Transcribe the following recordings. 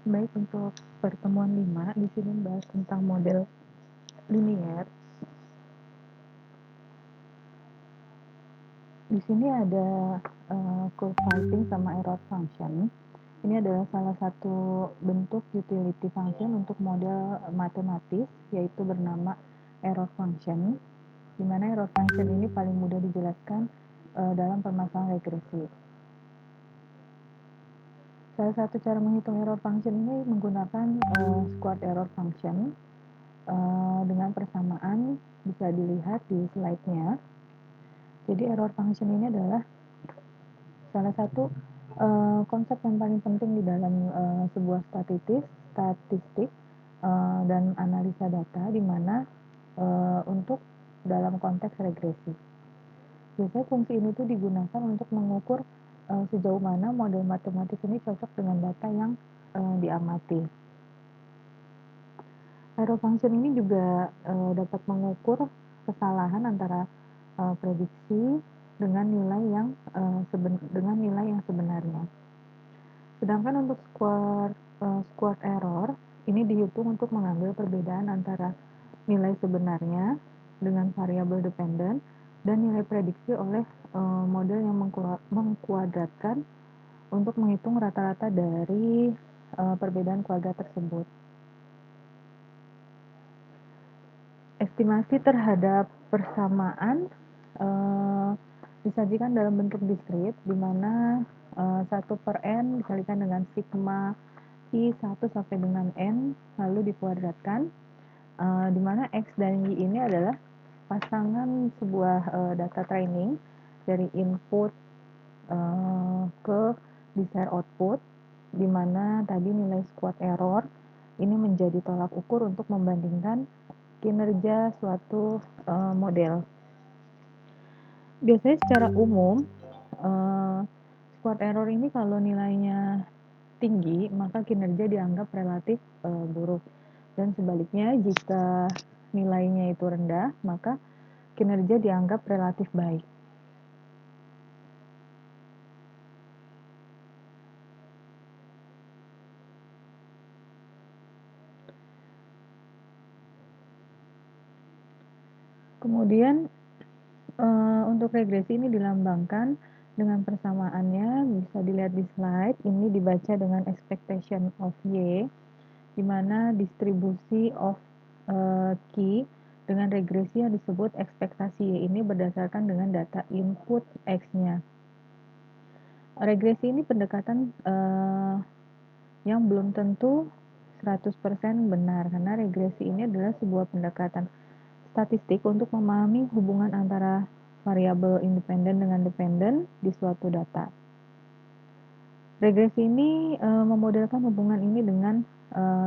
Baik, untuk pertemuan 5 di sini membahas tentang model linier. Di sini ada curve fitting sama error function. Ini adalah salah satu bentuk utility function untuk model matematis, yaitu bernama error function, di mana error function ini paling mudah dijelaskan dalam permasalahan regresi. Salah satu cara menghitung error function ini menggunakan squared error function dengan persamaan bisa dilihat di slide-nya. Jadi error function ini adalah salah satu konsep yang paling penting di dalam sebuah statistik dan analisa data, di mana untuk dalam konteks regresi. Biasanya fungsi ini tuh digunakan untuk mengukur sejauh mana model matematis ini cocok dengan data yang diamati. Error function ini juga dapat mengukur kesalahan antara prediksi dengan nilai yang sebenarnya. Sedangkan untuk squared error ini dihitung untuk mengambil perbedaan antara nilai sebenarnya dengan variabel dependent dan nilai prediksi oleh model yang mengkuadratkan untuk menghitung rata-rata dari perbedaan kuadrat tersebut. Estimasi terhadap persamaan disajikan dalam bentuk diskrit, di mana 1 per n dikalikan dengan sigma i 1 sampai dengan n, lalu dikuadratkan, di mana x dan y ini adalah pasangan sebuah data training dari input ke desired output, di mana tadi nilai squared error ini menjadi tolak ukur untuk membandingkan kinerja suatu model. Biasanya secara umum squared error ini kalau nilainya tinggi maka kinerja dianggap relatif buruk, dan sebaliknya jika nilainya itu rendah maka kinerja dianggap relatif baik. Kemudian untuk regresi ini dilambangkan dengan persamaannya, bisa dilihat di slide. Ini dibaca dengan expectation of y, di mana distribusi of key dengan regresi yang disebut ekspektasi y ini berdasarkan dengan data input x-nya. Regresi ini pendekatan yang belum tentu 100% benar, karena regresi ini adalah sebuah pendekatan statistik untuk memahami hubungan antara variabel independen dengan dependen di suatu data. Regresi ini memodelkan hubungan ini dengan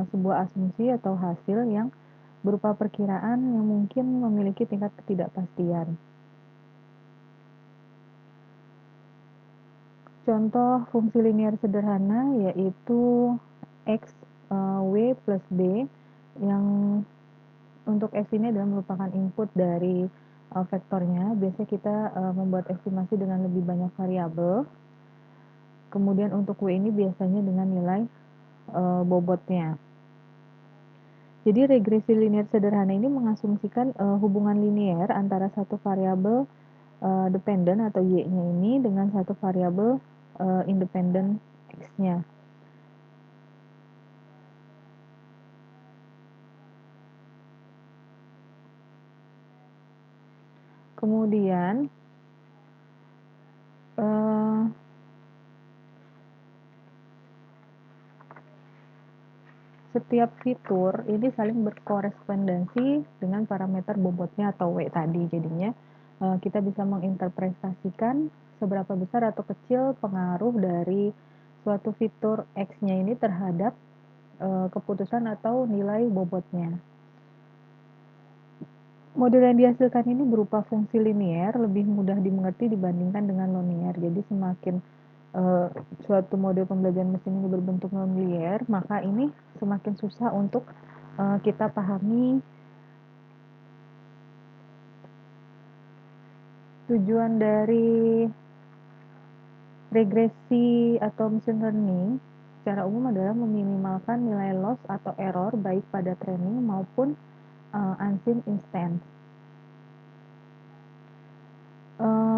sebuah asumsi atau hasil yang berupa perkiraan yang mungkin memiliki tingkat ketidakpastian. Contoh fungsi linier sederhana yaitu x w plus b, yang untuk x ini adalah merupakan input dari vektornya. Biasanya kita membuat estimasi dengan lebih banyak variabel. Kemudian untuk w ini biasanya dengan nilai bobotnya. Jadi regresi linier sederhana ini mengasumsikan hubungan linier antara satu variabel dependen atau y-nya ini dengan satu variabel independen x-nya. Kemudian setiap fitur ini saling berkorespondensi dengan parameter bobotnya atau W tadi. Jadinya kita bisa menginterpretasikan seberapa besar atau kecil pengaruh dari suatu fitur X-nya ini terhadap keputusan atau nilai bobotnya. Model yang dihasilkan ini berupa fungsi linier, lebih mudah dimengerti dibandingkan dengan nonlinear. Jadi semakin suatu model pembelajaran mesin ini berbentuk nonlinear, maka ini semakin susah untuk kita pahami. Tujuan dari regresi atau machine learning secara umum adalah meminimalkan nilai loss atau error baik pada training maupun unseen instance.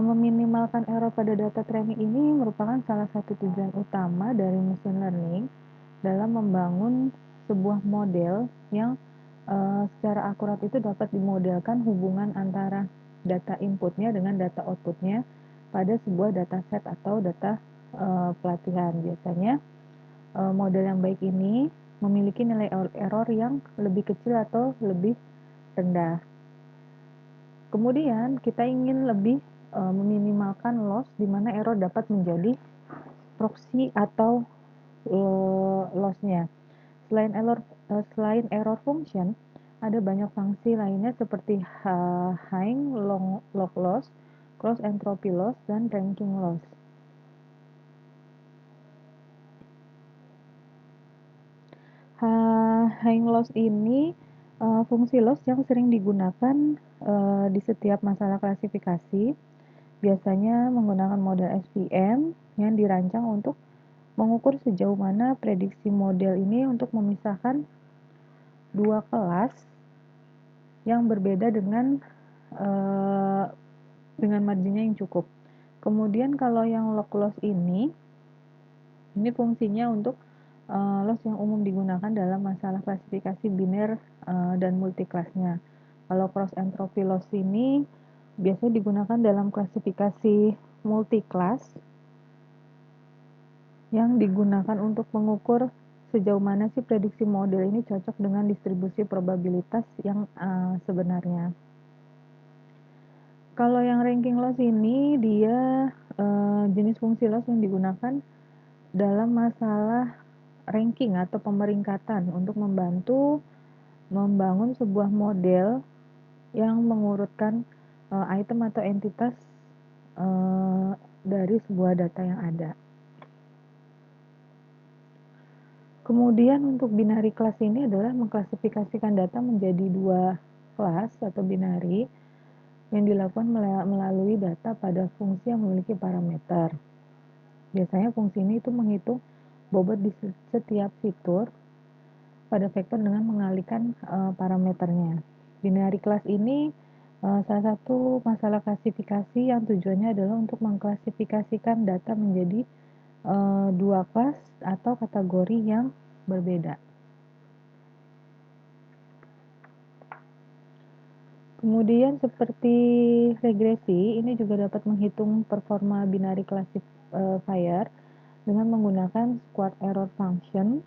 Meminimalkan error pada data training ini merupakan salah satu tujuan utama dari machine learning dalam membangun sebuah model yang secara akurat itu dapat dimodelkan hubungan antara data inputnya dengan data outputnya pada sebuah dataset atau data pelatihan. Biasanya model yang baik ini memiliki nilai error yang lebih kecil atau lebih rendah. Kemudian kita ingin lebih meminimalkan loss di mana error dapat menjadi proxy atau loss-nya. Selain error function, ada banyak fungsi lainnya seperti high log loss, cross entropy loss, dan ranking loss. High loss ini fungsi loss yang sering digunakan di setiap masalah klasifikasi, biasanya menggunakan model SVM yang dirancang untuk mengukur sejauh mana prediksi model ini untuk memisahkan dua kelas yang berbeda dengan marginnya yang cukup. Kemudian kalau yang log loss ini fungsinya untuk loss yang umum digunakan dalam masalah klasifikasi biner dan multiclassnya. Kalau cross entropy loss ini biasanya digunakan dalam klasifikasi multiclass yang digunakan untuk mengukur sejauh mana sih prediksi model ini cocok dengan distribusi probabilitas yang sebenarnya. Kalau yang ranking loss ini dia jenis fungsi loss yang digunakan dalam masalah ranking atau pemeringkatan untuk membantu membangun sebuah model yang mengurutkan item atau entitas dari sebuah data yang ada. Kemudian untuk binary class ini adalah mengklasifikasikan data menjadi dua kelas atau binary yang dilakukan melalui data pada fungsi yang memiliki parameter. Biasanya fungsi ini itu menghitung bobot di setiap fitur pada vektor dengan mengalihkan parameternya. Binary class ini salah satu masalah klasifikasi yang tujuannya adalah untuk mengklasifikasikan data menjadi dua kelas atau kategori yang berbeda. Kemudian seperti regresi, ini juga dapat menghitung performa binary classifier dengan menggunakan squared error function.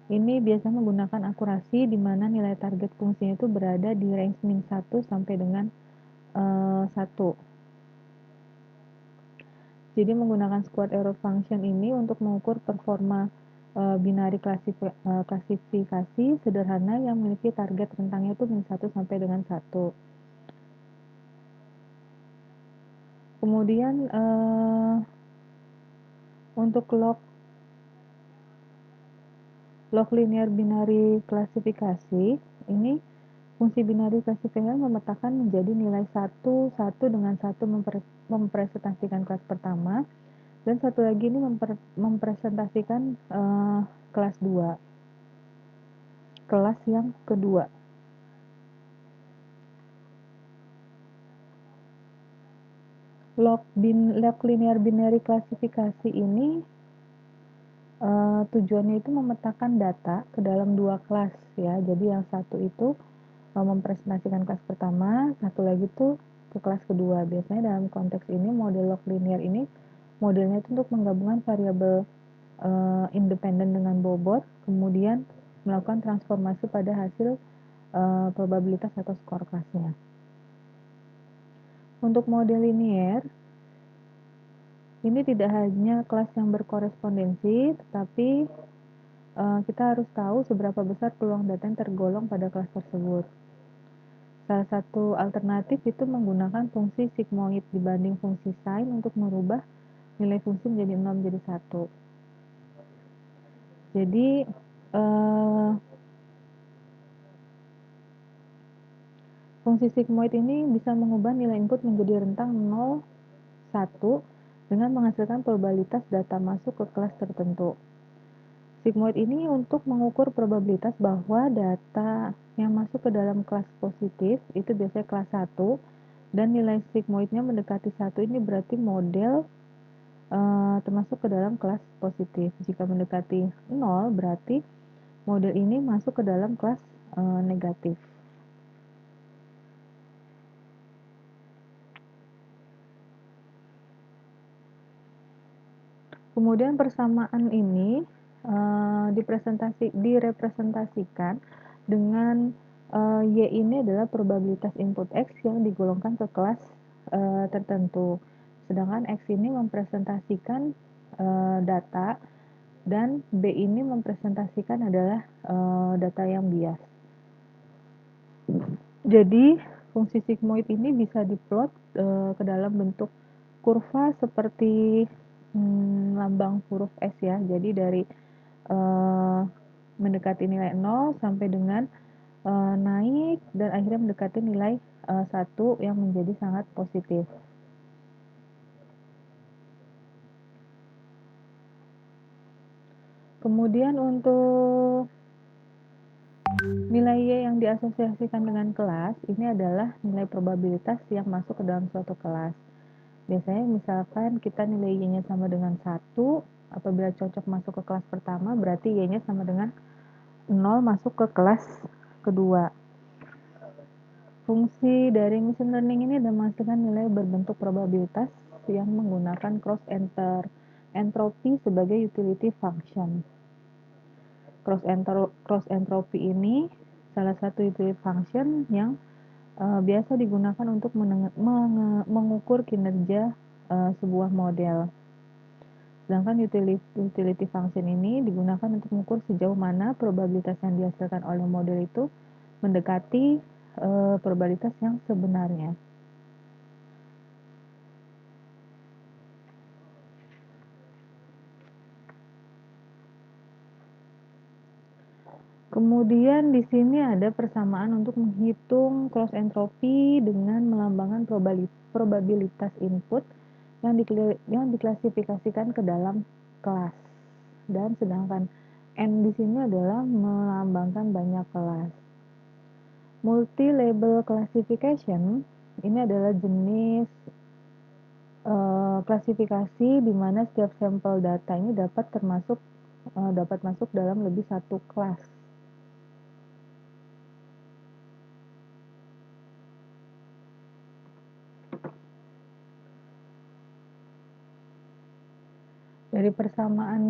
Ini biasanya menggunakan akurasi di mana nilai target fungsinya itu berada di range min 1 sampai dengan 1. Jadi menggunakan squared error function ini untuk mengukur performa binary klasifikasi sederhana yang memiliki target rentangnya itu min 1 sampai dengan 1. Kemudian untuk log linear binary klasifikasi ini fungsi binary classifier memetakan menjadi nilai 1 dengan 1 mempresentasikan kelas pertama dan satu lagi ini mempresentasikan kelas 2, kelas yang kedua. Log linear binary klasifikasi ini tujuannya itu memetakan data ke dalam dua kelas ya. Jadi yang satu itu mempresentasikan kelas pertama, satu lagi tuh ke kelas kedua. Biasanya dalam konteks ini model log linear ini modelnya itu untuk menggabungkan variabel independen dengan bobot, kemudian melakukan transformasi pada hasil probabilitas atau skor kelasnya. Untuk model linear ini tidak hanya kelas yang berkorespondensi, tetapi kita harus tahu seberapa besar peluang data yang tergolong pada kelas tersebut. Salah satu alternatif itu menggunakan fungsi sigmoid dibanding fungsi sin untuk merubah nilai fungsi menjadi 0 menjadi 1. Jadi fungsi sigmoid ini bisa mengubah nilai input menjadi rentang 0, 1 dengan menghasilkan probabilitas data masuk ke kelas tertentu. Sigmoid ini untuk mengukur probabilitas bahwa data yang masuk ke dalam kelas positif itu biasanya kelas 1 dan nilai sigmoidnya mendekati 1 ini berarti model termasuk ke dalam kelas positif. Jika mendekati 0 berarti model ini masuk ke dalam kelas negatif. Kemudian persamaan ini direpresentasikan dengan Y ini adalah probabilitas input X yang digolongkan ke kelas tertentu. Sedangkan X ini mempresentasikan data dan B ini mempresentasikan adalah data yang bias. Jadi fungsi sigmoid ini bisa diplot ke dalam bentuk kurva seperti lambang huruf S ya. Jadi dari mendekati nilai 0 sampai dengan naik dan akhirnya mendekati nilai 1 yang menjadi sangat positif. Kemudian untuk nilai Y yang diasosiasikan dengan kelas ini adalah nilai probabilitas yang masuk ke dalam suatu kelas. Biasanya misalkan kita nilai Y-nya sama dengan 1, apabila cocok masuk ke kelas pertama berarti Y-nya sama dengan 0 masuk ke kelas kedua. Fungsi dari machine learning ini adalah menghasilkan nilai berbentuk probabilitas yang menggunakan cross entropy sebagai utility function. Cross entropy ini salah satu utility function yang biasa digunakan untuk mengukur kinerja sebuah model. Sedangkan utility function ini digunakan untuk mengukur sejauh mana probabilitas yang dihasilkan oleh model itu mendekati probabilitas yang sebenarnya. Kemudian di sini ada persamaan untuk menghitung cross entropy dengan melambangkan probabilitas input yang diklasifikasikan ke dalam kelas. Dan sedangkan N di sini adalah melambangkan banyak kelas. Multi-label classification ini adalah jenis klasifikasi di mana setiap sampel data ini dapat masuk dalam lebih satu kelas. Dari persamaan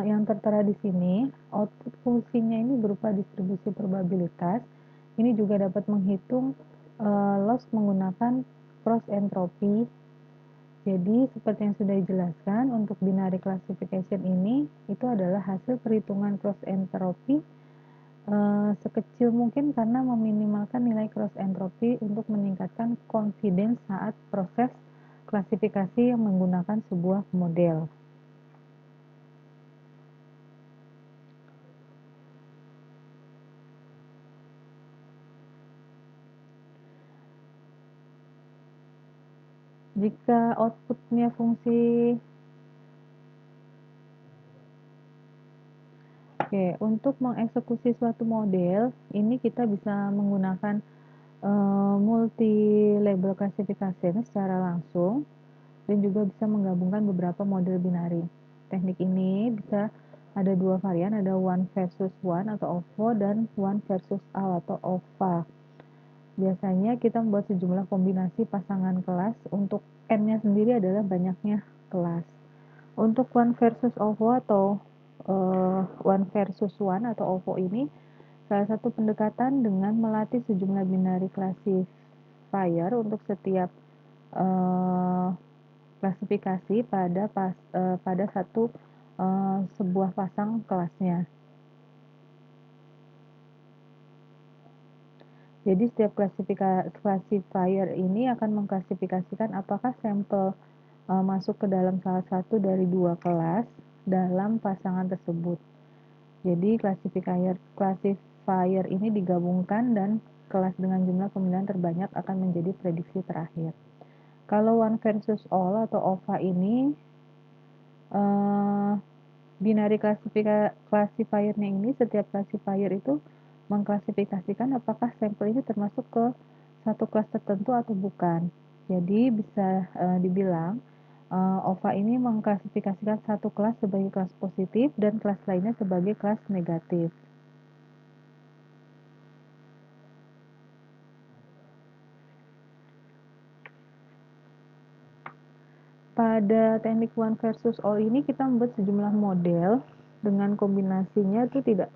yang tertera di sini, output fungsinya ini berupa distribusi probabilitas. Ini juga dapat menghitung loss menggunakan cross entropy. Jadi seperti yang sudah dijelaskan, untuk binary classification ini itu adalah hasil perhitungan cross entropy sekecil mungkin karena meminimalkan nilai cross entropy untuk meningkatkan confidence saat proses klasifikasi yang menggunakan sebuah model. Jika outputnya fungsi Oke, untuk mengeksekusi suatu model, ini kita bisa menggunakan multi-label classification secara langsung dan juga bisa menggabungkan beberapa model binari. Teknik ini bisa ada dua varian, ada one versus one atau OVO dan one versus all atau OVA. Biasanya kita membuat sejumlah kombinasi pasangan kelas. Untuk N-nya sendiri adalah banyaknya kelas. Untuk one versus OVO atau one versus one atau OVO ini salah satu pendekatan dengan melatih sejumlah binary classifier untuk setiap klasifikasi pada satu sebuah pasang kelasnya. Jadi setiap classifier ini akan mengklasifikasikan apakah sampel masuk ke dalam salah satu dari dua kelas dalam pasangan tersebut. Jadi classifier ini digabungkan dan kelas dengan jumlah pemilihan terbanyak akan menjadi prediksi terakhir. Kalau one versus all atau OVA ini Binary classifiernya ini, setiap classifier itu mengklasifikasikan apakah sampel ini termasuk ke satu kelas tertentu atau bukan. Jadi bisa dibilang OVA ini mengklasifikasikan satu kelas sebagai kelas positif dan kelas lainnya sebagai kelas negatif. Pada teknik one versus all ini kita membuat sejumlah model dengan kombinasinya itu tidak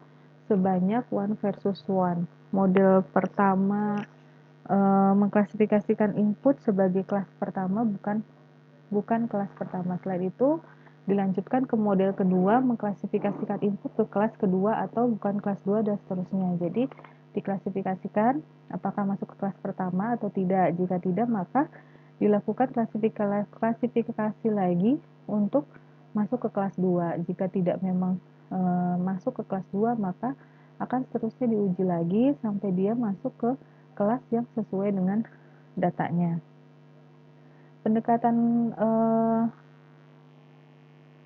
sebanyak one versus one. Model pertama mengklasifikasikan input sebagai kelas pertama bukan kelas pertama. Selain itu dilanjutkan ke model kedua mengklasifikasikan input ke kelas kedua atau bukan kelas 2 dan seterusnya. Jadi diklasifikasikan apakah masuk ke kelas pertama atau tidak. Jika tidak maka dilakukan klasifikasi lagi untuk masuk ke kelas 2. Jika tidak memang masuk ke kelas 2 maka akan seterusnya diuji lagi sampai dia masuk ke kelas yang sesuai dengan datanya. Pendekatan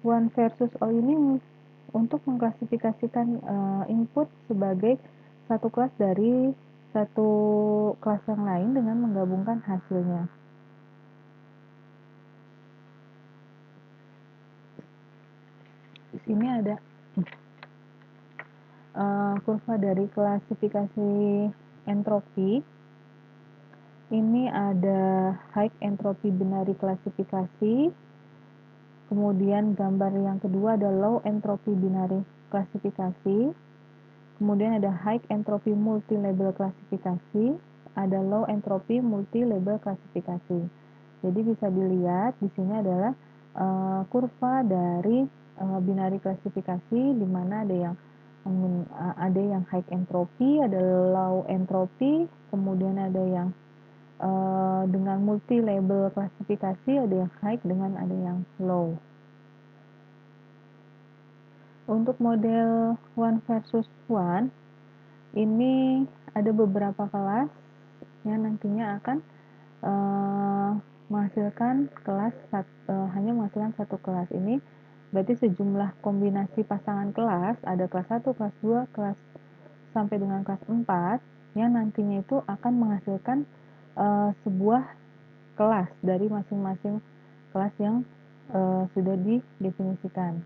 one versus all ini untuk mengklasifikasikan input sebagai satu kelas dari satu kelas yang lain dengan menggabungkan hasilnya. Di sini ada kurva dari klasifikasi entropi. Ini ada high entropy binary klasifikasi. Kemudian gambar yang kedua ada low entropy binary klasifikasi. Kemudian ada high entropy multi-label klasifikasi, ada low entropy multi-label klasifikasi. Jadi bisa dilihat di sini adalah kurva dari binary klasifikasi di mana ada yang high entropy, ada low entropy, kemudian ada yang dengan multi-label klasifikasi, ada yang high dengan ada yang low. Untuk model one versus one ini ada beberapa kelas yang nantinya akan menghasilkan hanya menghasilkan satu kelas. Ini berarti sejumlah kombinasi pasangan kelas, ada kelas 1, kelas 2, kelas sampai dengan kelas 4 yang nantinya itu akan menghasilkan sebuah kelas dari masing-masing kelas yang sudah didefinisikan.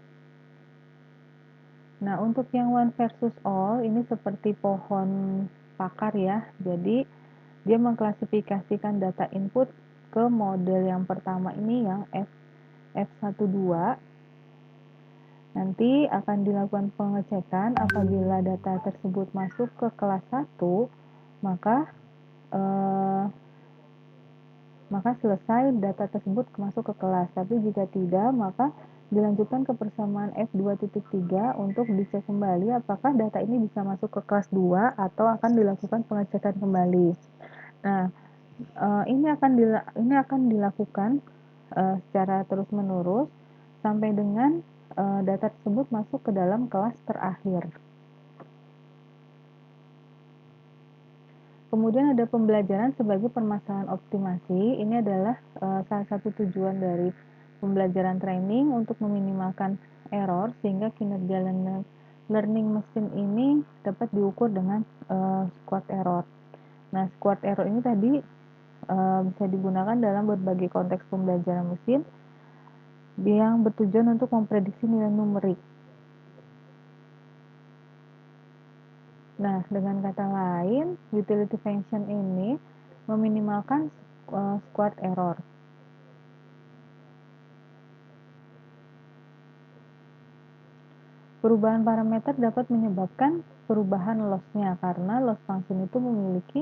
Nah, untuk yang one versus all ini seperti pohon pakar ya. Jadi dia mengklasifikasikan data input ke model yang pertama ini yang F12. Nanti akan dilakukan pengecekan apabila data tersebut masuk ke kelas 1, maka selesai data tersebut masuk ke kelas. Tapi jika tidak, maka dilanjutkan ke persamaan F2.3 untuk dicek kembali apakah data ini bisa masuk ke kelas 2 atau akan dilakukan pengecekan kembali. Nah, ini akan dilakukan secara terus-menerus sampai dengan data tersebut masuk ke dalam kelas terakhir. Kemudian ada pembelajaran sebagai permasalahan optimasi. Ini adalah salah satu tujuan dari pembelajaran training untuk meminimalkan error sehingga kinerja learning mesin ini dapat diukur dengan squared error. Nah, squared error ini tadi bisa digunakan dalam berbagai konteks pembelajaran mesin yang bertujuan untuk memprediksi nilai numerik. Nah, dengan kata lain, utility function ini meminimalkan squared error. Perubahan parameter dapat menyebabkan perubahan loss-nya karena loss function itu memiliki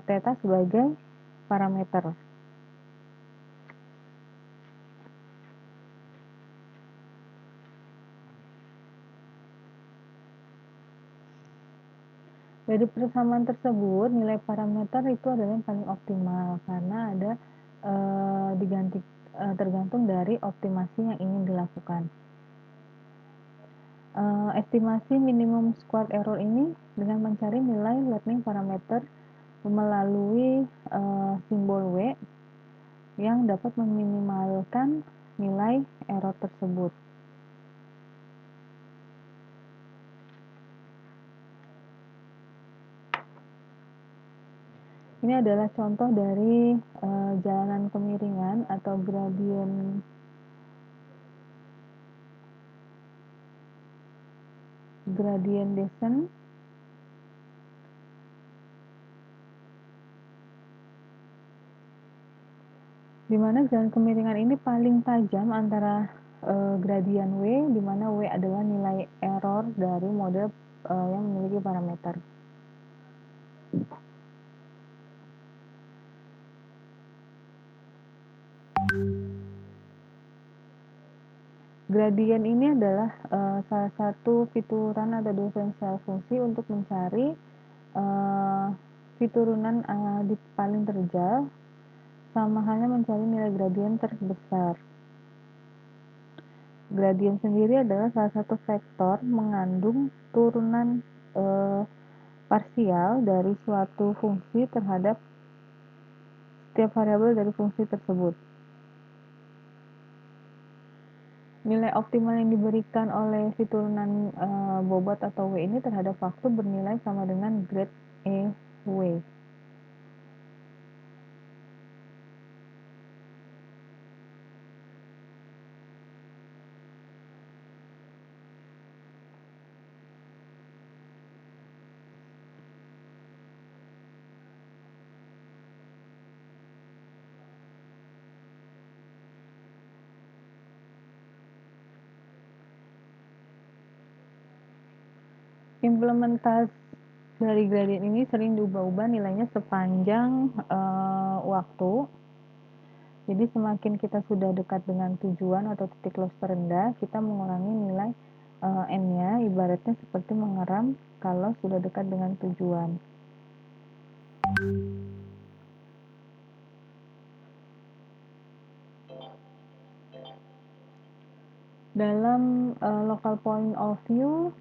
theta sebagai parameter. Dari persamaan tersebut, nilai parameter itu adalah yang paling optimal karena ada tergantung dari optimasi yang ingin dilakukan. Estimasi minimum squared error ini dengan mencari nilai learning parameter melalui simbol W yang dapat meminimalkan nilai error tersebut. Ini adalah contoh dari jalanan kemiringan atau gradient descent, di mana jalan kemiringan ini paling tajam antara gradien W, di mana W adalah nilai error dari model yang memiliki parameter. Gradien ini adalah salah satu fituran atau diferensial fungsi untuk mencari fiturunan di paling terjal, sama halnya mencari nilai gradien terbesar. Gradien sendiri adalah salah satu vektor mengandung turunan parsial dari suatu fungsi terhadap setiap variabel dari fungsi tersebut. Nilai optimal yang diberikan oleh fiturunan bobot atau W ini terhadap waktu bernilai sama dengan grad E W. Implementasi dari gradien ini sering diubah-ubah nilainya sepanjang waktu. Jadi semakin kita sudah dekat dengan tujuan atau titik loss terendah, kita mengurangi nilai n-nya, ibaratnya seperti mengeram kalau sudah dekat dengan tujuan. Dalam local point of view,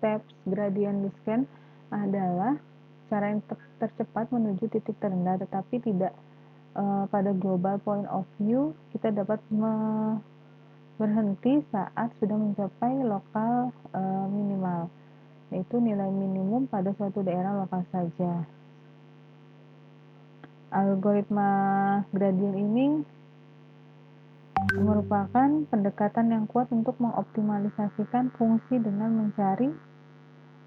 steps gradient descent adalah cara yang tercepat menuju titik terendah, tetapi tidak pada global point of view kita dapat berhenti saat sudah mencapai lokal minimal, yaitu nilai minimum pada suatu daerah lokal saja. Algoritma gradien ini merupakan pendekatan yang kuat untuk mengoptimalisasikan fungsi dengan mencari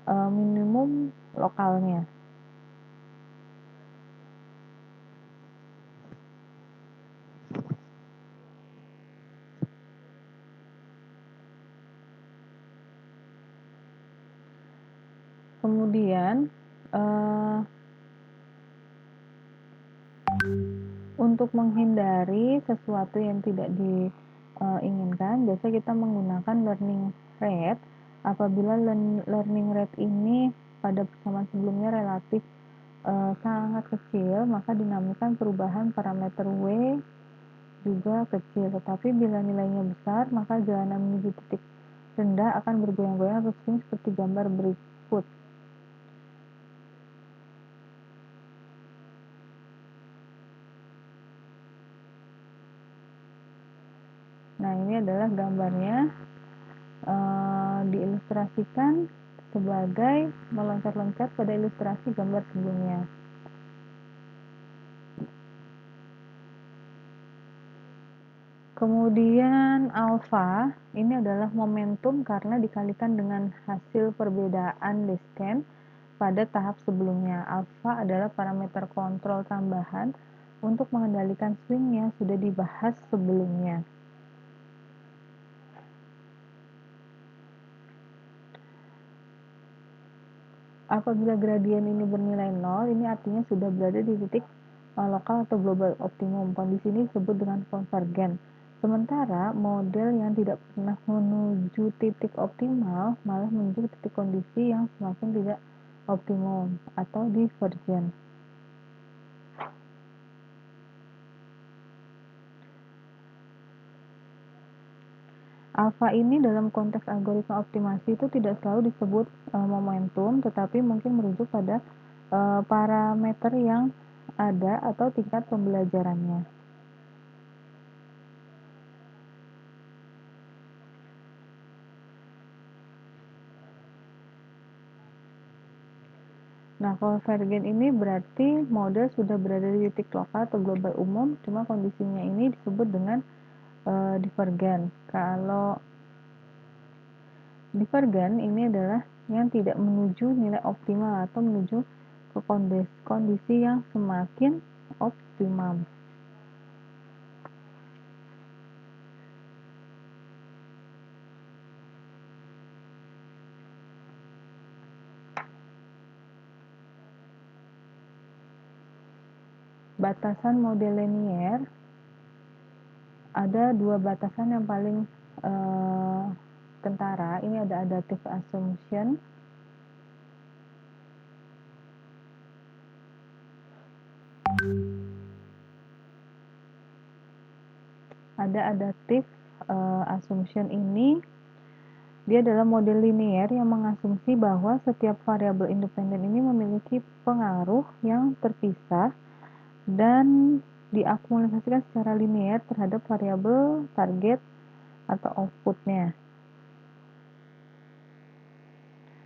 minimum lokalnya. Kemudian untuk menghindari sesuatu yang tidak diinginkan, biasanya kita menggunakan learning rate. Apabila learning rate ini pada persamaan sebelumnya relatif sangat kecil, maka dinamakan perubahan parameter W juga kecil. Tetapi bila nilainya besar, maka jalanan menuju titik rendah akan bergoyang-goyang atau swing seperti gambar berikut. Nah, ini adalah gambarnya, diilustrasikan sebagai meloncat-loncat pada ilustrasi gambar sebelumnya. Kemudian alfa ini adalah momentum karena dikalikan dengan hasil perbedaan descent pada tahap sebelumnya. Alfa adalah parameter kontrol tambahan untuk mengendalikan swing yang sudah dibahas sebelumnya. Apabila gradien ini bernilai 0, ini artinya sudah berada di titik lokal atau global optimum. Kondisi ini disebut dengan konvergen. Sementara model yang tidak pernah menuju titik optimal malah menuju titik kondisi yang semakin tidak optimum atau divergen. Alfa ini dalam konteks algoritma optimasi itu tidak selalu disebut momentum, tetapi mungkin merujuk pada parameter yang ada atau tingkat pembelajarannya. Nah, konvergen ini berarti model sudah berada di titik lokal atau global umum, cuma kondisinya ini disebut dengan divergen. Kalau divergen ini adalah yang tidak menuju nilai optimal atau menuju ke kondisi yang semakin optimum. Batasan model linier, ada dua batasan yang paling kentara. Ini ada adaptive assumption, assumption ini dia adalah model linier yang mengasumsi bahwa setiap variabel independen ini memiliki pengaruh yang terpisah dan diakumulasikan secara linier terhadap variabel target atau outputnya.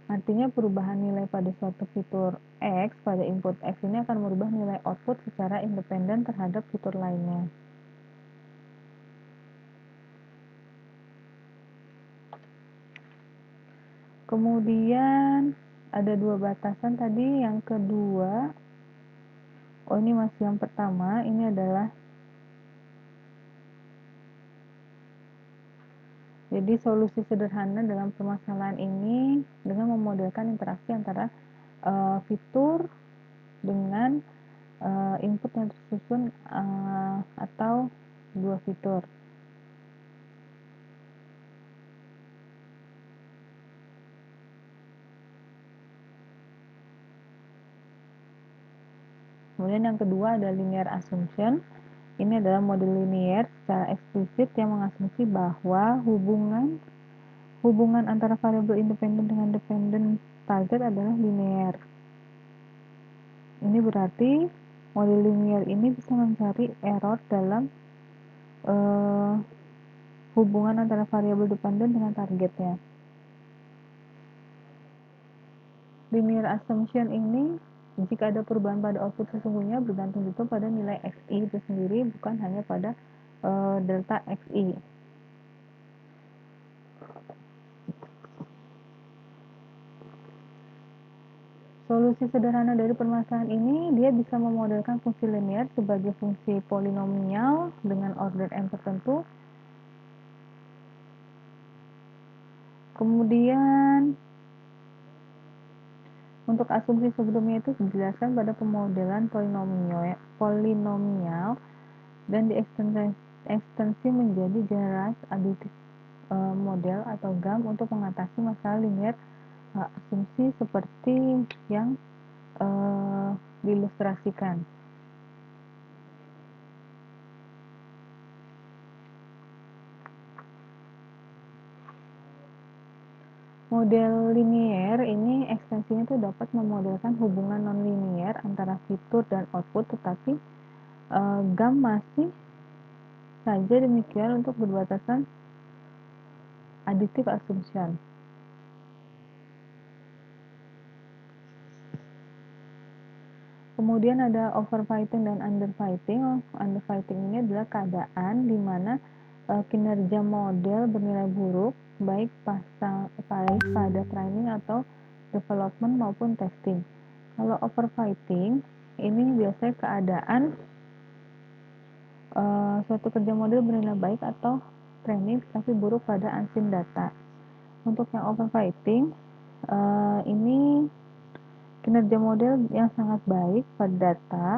Artinya perubahan nilai pada suatu fitur X pada input X ini akan merubah nilai output secara independen terhadap fitur lainnya. Kemudian ada dua batasan tadi, yang kedua, ini masih yang pertama, ini adalah jadi solusi sederhana dalam permasalahan ini dengan memodelkan interaksi antara fitur dengan input yang tersusun atau dua fitur. Kemudian yang kedua ada linear assumption. Ini adalah model linier secara eksplisit yang mengasumsi bahwa hubungan antara variabel independen dengan dependen target adalah linear. Ini berarti model linier ini bisa mencari error dalam hubungan antara variabel dependen dengan targetnya. Linear assumption ini jika ada perubahan pada output sesungguhnya bergantung juga pada nilai xi itu sendiri, bukan hanya pada delta xi. Solusi sederhana dari permasalahan ini, dia bisa memodelkan fungsi linear sebagai fungsi polinomial dengan order n tertentu. Kemudian untuk asumsi sebelumnya itu dijelaskan pada pemodelan polinomial dan diekstensi menjadi generalized additive model atau GAM untuk mengatasi masalah linear asumsi seperti yang diilustrasikan. Model linier ini ekstensinya itu dapat memodelkan hubungan nonlinier antara fitur dan output, tetapi GAM masih saja demikian untuk berbatasan additive assumption. Kemudian ada overfitting dan underfitting. Underfitting ini adalah keadaan di mana kinerja model bernilai buruk baik pada training atau development maupun testing. Kalau overfitting ini biasanya keadaan suatu kerja model bernilai baik atau training tapi buruk pada unseen data. Untuk yang overfitting ini kinerja model yang sangat baik pada data,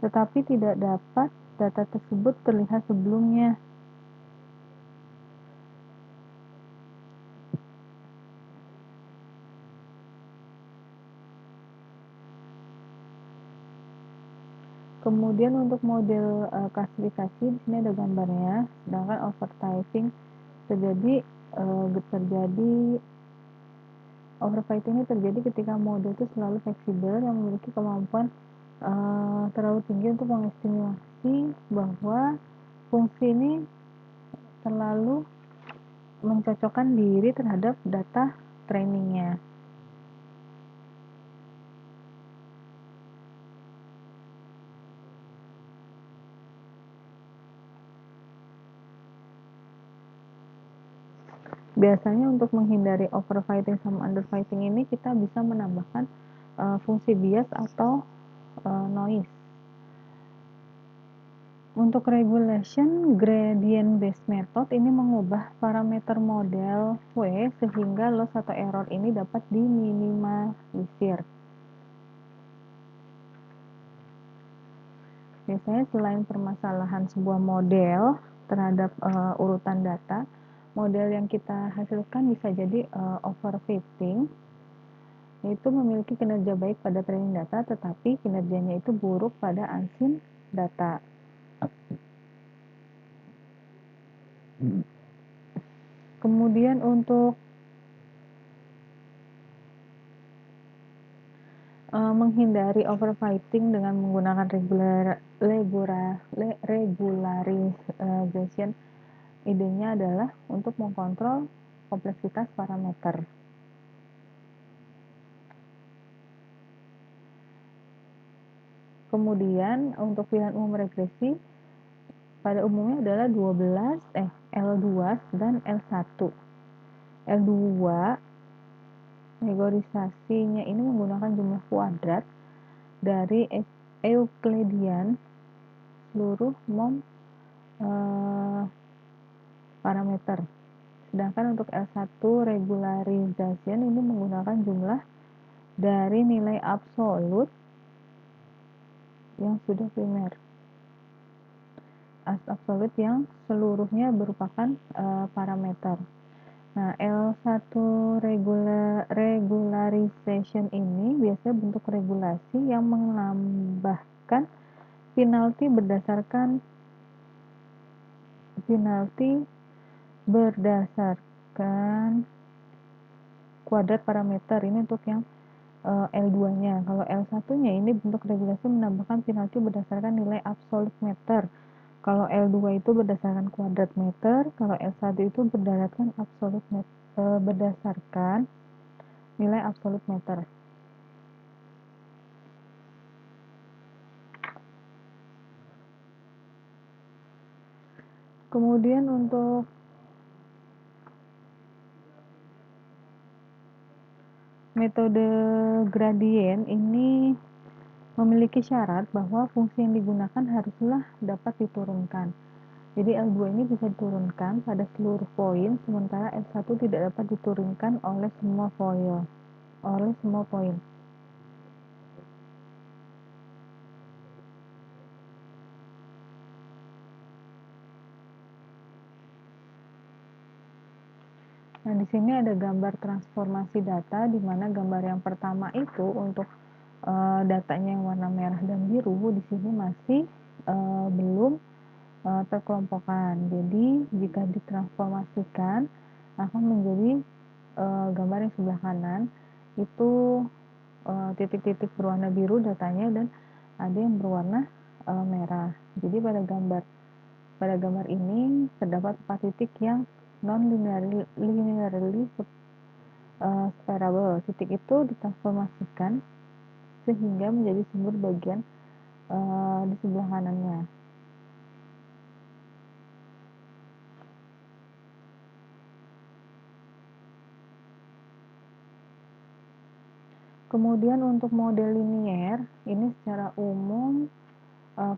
tetapi tidak dapat data tersebut terlihat sebelumnya. Kemudian untuk model klasifikasi di sini ada gambarnya. Sedangkan overfitting overfitting ini terjadi ketika model itu selalu fleksibel yang memiliki kemampuan terlalu tinggi untuk mengestimasi bahwa fungsi ini terlalu mencocokkan diri terhadap data trainingnya. Biasanya untuk menghindari overfitting sama underfitting ini kita bisa menambahkan fungsi bias atau noise. Untuk regulation gradient based method ini mengubah parameter model W sehingga loss atau error ini dapat diminimalisir. Biasanya selain permasalahan sebuah model terhadap urutan data, model yang kita hasilkan bisa jadi overfitting, yaitu memiliki kinerja baik pada training data tetapi kinerjanya itu buruk pada unseen data. Kemudian untuk menghindari overfitting dengan menggunakan regularization, idenya adalah untuk mengkontrol kompleksitas parameter. Kemudian untuk pilihan umum regresi pada umumnya adalah L2 dan L1. L2 kategorisasinya ini menggunakan jumlah kuadrat dari Euclidean seluruh parameter. Sedangkan untuk L1 regularization ini menggunakan jumlah dari nilai absolut yang sudah primer. Absolut yang seluruhnya merupakan parameter. Nah, L1 regularization ini biasanya bentuk regulasi yang menambahkan penalti berdasarkan kuadrat parameter. Ini untuk yang L2-nya. Kalau L1-nya ini bentuk regulasi menambahkan penalti berdasarkan nilai absolut meter. Kalau L2 itu berdasarkan kuadrat meter, kalau L1 itu berdasarkan nilai absolut meter. Kemudian untuk metode gradient ini memiliki syarat bahwa fungsi yang digunakan haruslah dapat diturunkan. Jadi L2 ini bisa diturunkan pada seluruh poin, sementara L1 tidak dapat diturunkan oleh semua poin. Nah, di sini ada gambar transformasi data, di mana gambar yang pertama itu untuk datanya yang warna merah dan biru di sini masih belum terkelompokkan. Jadi jika ditransformasikan akan menjadi gambar yang sebelah kanan itu titik-titik berwarna biru datanya dan ada yang berwarna merah. Jadi pada gambar ini terdapat 4 titik yang non-linearly separable. Titik itu ditransformasikan sehingga menjadi sumber bagian di sebelah kanannya. Kemudian untuk model linier, ini secara umum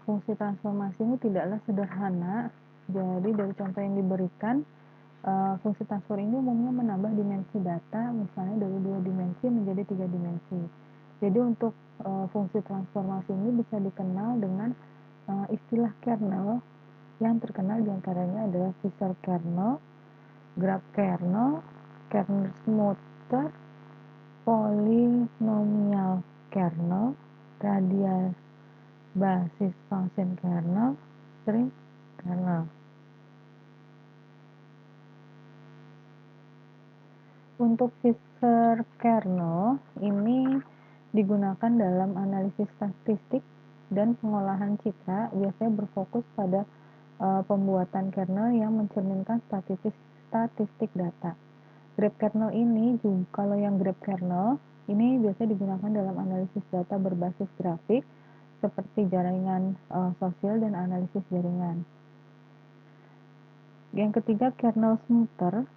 fungsi transformasi ini tidaklah sederhana. Jadi dari contoh yang diberikan, fungsi transform ini umumnya menambah dimensi data, misalnya dari 2 dimensi menjadi 3 dimensi. Jadi untuk fungsi transformasi ini bisa dikenal dengan istilah kernel yang terkenal diantaranya adalah Fisher kernel, graph kernel, kernel smoother, polynomial kernel, radial basis function kernel, string kernel. Untuk Fisher kernel ini digunakan dalam analisis statistik dan pengolahan citra, biasanya berfokus pada pembuatan kernel yang mencerminkan statistik data. Graph kernel ini juga, kalau yang graph kernel ini biasanya digunakan dalam analisis data berbasis grafik seperti jaringan sosial dan analisis jaringan. Yang ketiga, kernel smoother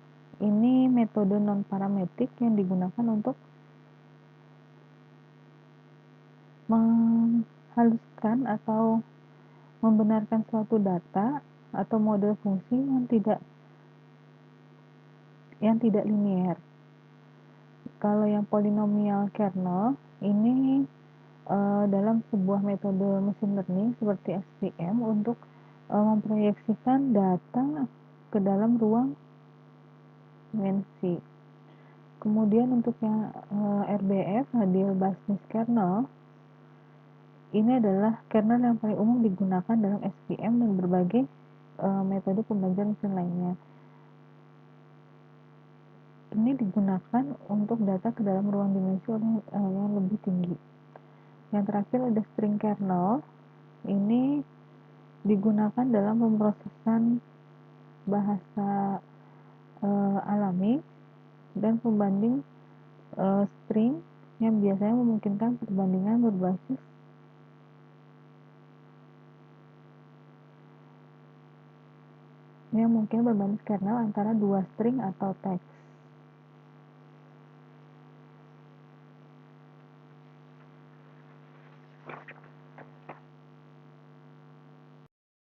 ini metode non-parametrik yang digunakan untuk menghaluskan atau membenarkan suatu data atau model fungsi yang tidak linear. Kalau yang polinomial kernel ini dalam sebuah metode machine learning seperti SVM untuk memproyeksikan data ke dalam ruang dimensi. Kemudian untuk yang RBF, Radial Bushnell Kernel, ini adalah kernel yang paling umum digunakan dalam SVM dan berbagai metode pembelajaran mesin lainnya. Ini digunakan untuk data ke dalam ruang dimensi yang lebih tinggi. Yang terakhir ada string kernel. Ini digunakan dalam pemrosesan bahasa alami dan pembanding string yang biasanya memungkinkan perbandingan berbasis kernel antara dua string atau teks.